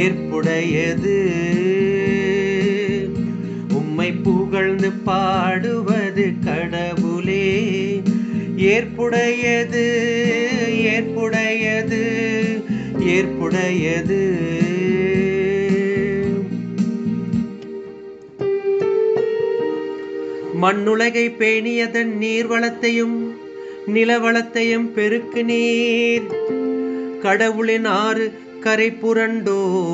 ஏற்புடையது. உம்மை புகழ்ந்து பாடுவது கடவுளே. ஏற்புடையது, ஏற்புடையது, ஏற்புடையது. மண்ணுலகை பேணியதன் நீர்வளத்தையும் நிலவளத்தையும் பெருக்கு நீர். கடவுளின் ஆறு கரை புரண்டோடியது.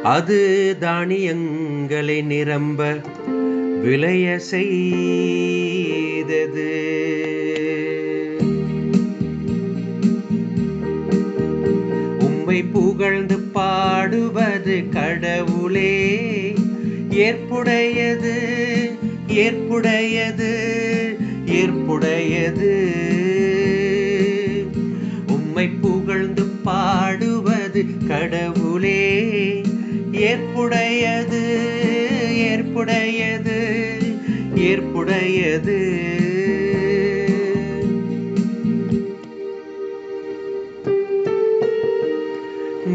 அது தானியங்களை நிரம்ப விளைய செய்தது. உம்மை புகழ்ந்து பாடுவது கடவுளே. ஏற்புடையது, ஏற்புடையது, ஏற்புடையது. உம்மை புகழ்ந்து பாடுவது கடவுளே. ஏற்புடையது, ஏற்புடையது, ஏற்புடையது.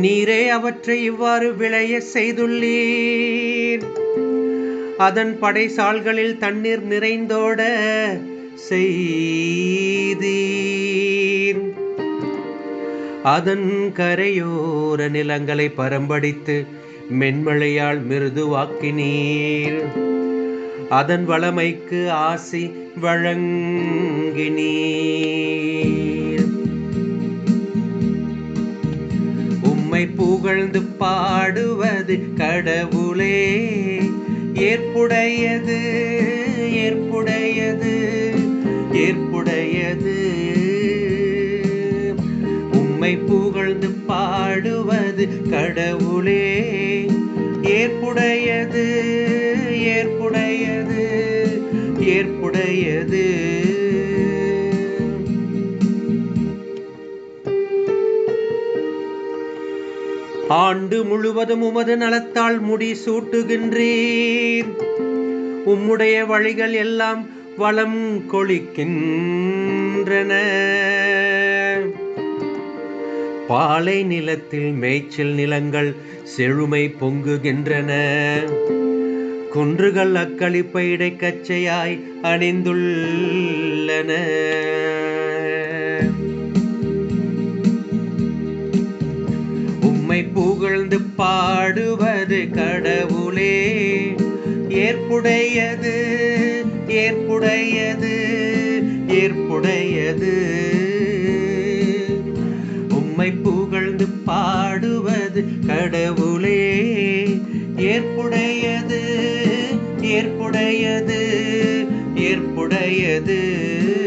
நீரே அவற்றை இவ்வாறு விளைய செய்துள்ளீர். அதன் படைசால்களில் தண்ணீர் நிறைந்தோட செய்தீர். அதன் கரையோர நிலங்களை பரம்படித்து மென்மழையால் மிருதுவாக்கினீர். அதன் வளமைக்கு ஆசி வழங்கினீர். உம்மை புகழ்ந்து பாடுவது கடவுளே. ஏற்புடையது, ஏற்புடையது, ஏற்புடையது. உம்மை புகழ்ந்து பாடுவது கடவுளே. ஏற்புடையது, ஏற்புடையது, ஏற்புடையது. ஆண்டு முழுவதும் உமது நலத்தால் முடி சூட்டுகின்றீர். உம்முடைய வழிகள் எல்லாம் வளம் கொளிக்கின்றன. பாலை நிலத்தில் மேய்ச்சல் நிலங்கள் செழுமை பொங்குகின்றன. குன்றுகள் அக்களிப்பை இடைக்கச்சையாய் அணிந்துள்ளன. உம்மை புகழ்ந்து பாடுவது கடவுளே. ஏற்புடையது, ஏற்புடையது, ஏற்புடையது. உம்மை புகழ்ந்து பாடுவது கடவுளே. ஏற்புடையது, ஏற்புடையது, ஏற்புடையது.